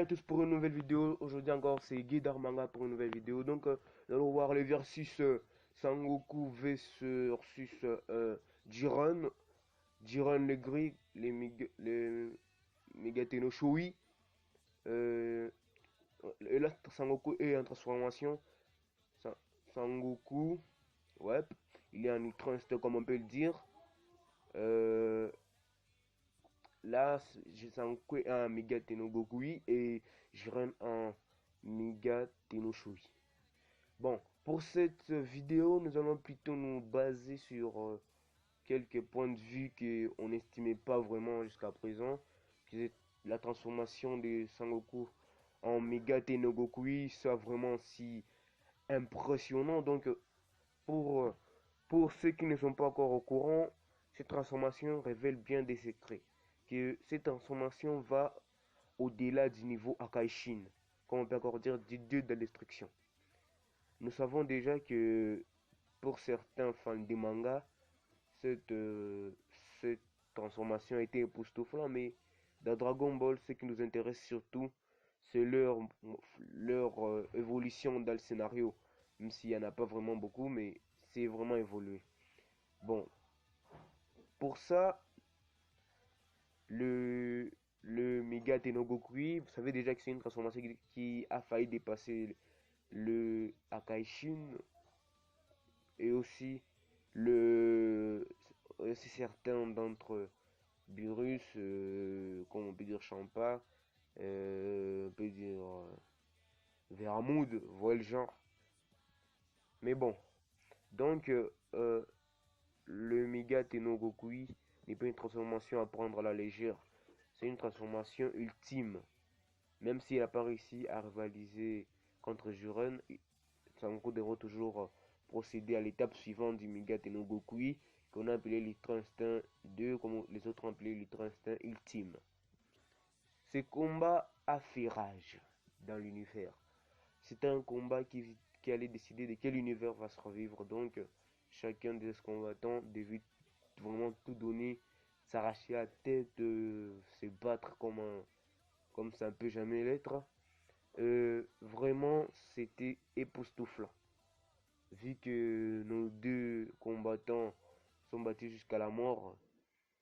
à tous pour une nouvelle vidéo. Aujourd'hui encore, c'est Guy Darmanga pour une nouvelle vidéo. Donc, nous allons voir le versus Sangoku versus Jiren. Jiren le gris, les Megateno Shui. Et là, Sangoku est en transformation. Sangoku, ouais, il est en Ultra Instinct comme on peut le dire. Euh, Là, Sangoku est un Megateno Gokui et Jiren un Megateno Shui. Bon, pour cette vidéo, nous allons plutôt nous baser sur quelques points de vue qu'on n'estimait pas vraiment jusqu'à présent. Que la transformation de Sangoku en Megateno Gokui soit vraiment si impressionnant. Donc, pour, pour ceux qui ne sont pas encore au courant, cette transformation révèle bien des secrets. Que cette transformation va au-delà du niveau Akaishin, comme on peut encore dire du dieu de la destruction. Nous savons déjà que pour certains fans des mangas, cette transformation a été époustouflante, mais dans Dragon Ball, ce qui nous intéresse surtout, c'est leur évolution dans le scénario. Même s'il n'y en a pas vraiment beaucoup, mais c'est vraiment évolué. Bon, pour ça, le, le Mega Tenogokui, vous savez déjà que c'est une transformation qui a failli dépasser le Akaishin et aussi le aussi certains d'entre Beerus, comme on peut dire Champa, on peut dire Vermouth, voilà le genre. Mais bon, donc le Mega Tenogokui n'est pas une transformation à prendre à la légère. C'est une transformation ultime. Même s'il n'a pas réussi à rivaliser contre Juren, Sangoku devra toujours procéder à l'étape suivante du Mega Tenogokui, qu'on a appelé l'Ultra Instinct 2, comme les autres ont appelé l'Ultra Instinct Ultime. Ce combat a fait rage dans l'univers. C'était un combat qui allait décider de quel univers va survivre. Donc, chacun des combattants devait vraiment tout donner, s'arracher la tête, se battre comme ça ne peut jamais l'être. Vraiment, c'était époustouflant. Vu que nos deux combattants sont battus jusqu'à la mort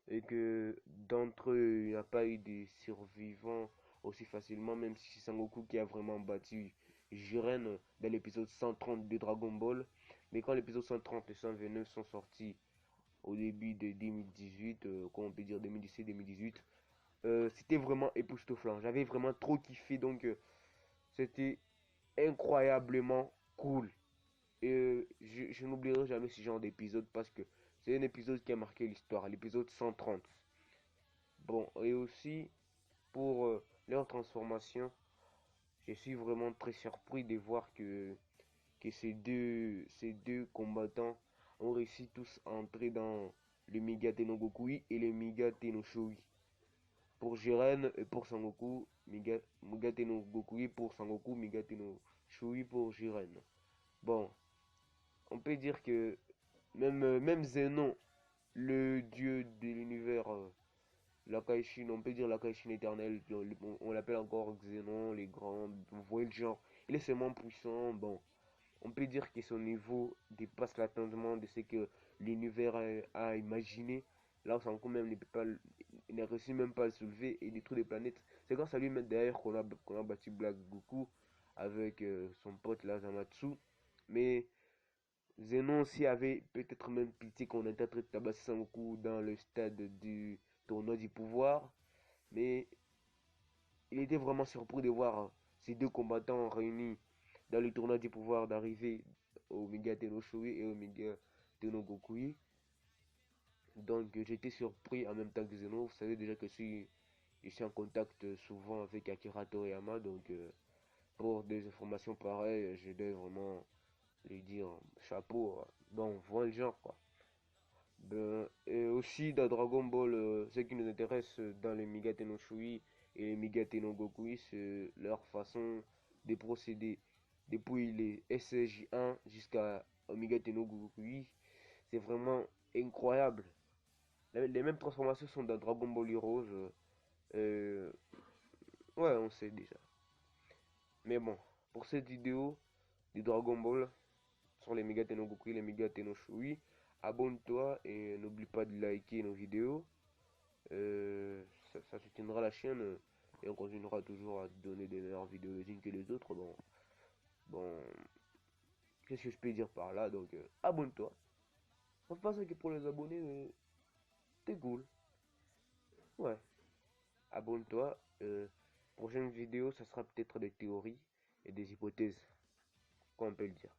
et que d'entre eux, il n'y a pas eu de survivants aussi facilement, même si c'est Sangoku qui a vraiment battu Jiren dans l'épisode 130 de Dragon Ball. Mais quand l'épisode 130 et 129 sont sortis au début de 2018, comme on peut dire 2017-2018, c'était vraiment époustouflant. J'avais vraiment trop kiffé, donc c'était incroyablement cool. Et je n'oublierai jamais ce genre d'épisode parce que c'est un épisode qui a marqué l'histoire, l'épisode 130. Bon, et aussi pour leur transformation, je suis vraiment très surpris de voir que ces deux combattants ont réussi tous à entrer dans le Mega Tenogokui et le Mega Tenoshui. Pour Jiren et pour Sangoku, Mega Tenogokui pour Sangoku, Mega Tenoshui pour Jiren. Bon, on peut dire que même Zenon, le dieu de l'univers, l'Akaishin, on peut dire l'Akaishin éternel, on l'appelle encore Xenon, les grands, vous voyez le genre, il est seulement puissant, bon, on peut dire que son niveau dépasse l'atteindement de ce que l'univers a imaginé. Là, on sent même il n'a réussi même pas à le soulever et détruire des planètes. C'est grâce à lui même d'ailleurs qu'on a battu Black Goku avec son pote là, Zamatsu. Mais Zenon aussi avait peut-être même pitié qu'on ait traité de tabasser Sangoku dans le stade du tournoi du pouvoir. Mais il était vraiment surpris de voir ces deux combattants réunis dans le tournoi du pouvoir d'arriver au Mega Tenoshui et au Mega Tenogokui. Donc j'étais surpris en même temps que Zeno. Vous savez déjà que je suis en contact souvent avec Akira Toriyama. Donc pour des informations pareilles, je dois vraiment lui dire chapeau. Bon, voilà le genre quoi. Ben, et aussi dans Dragon Ball, ce qui nous intéresse dans les Mega Tenoshui et les Mega Tenogokui, c'est leur façon de procéder. Depuis les SSJ1 jusqu'à Omega Tenogokui, c'est vraiment incroyable. Les mêmes transformations sont dans Dragon Ball Heroes. Ouais, on sait déjà. Mais bon, pour cette vidéo du Dragon Ball sur les Méga Tenogoku et les Méga Tenoshui, abonne-toi et n'oublie pas de liker nos vidéos. Ça soutiendra la chaîne et on continuera toujours à te donner des meilleures vidéos les unes que les autres. Bon, qu'est-ce que je peux dire par là? Donc, abonne-toi. Je pense que pour les abonnés, t'es cool. Ouais, abonne-toi. Prochaine vidéo, ça sera peut-être des théories et des hypothèses, comme on peut le dire.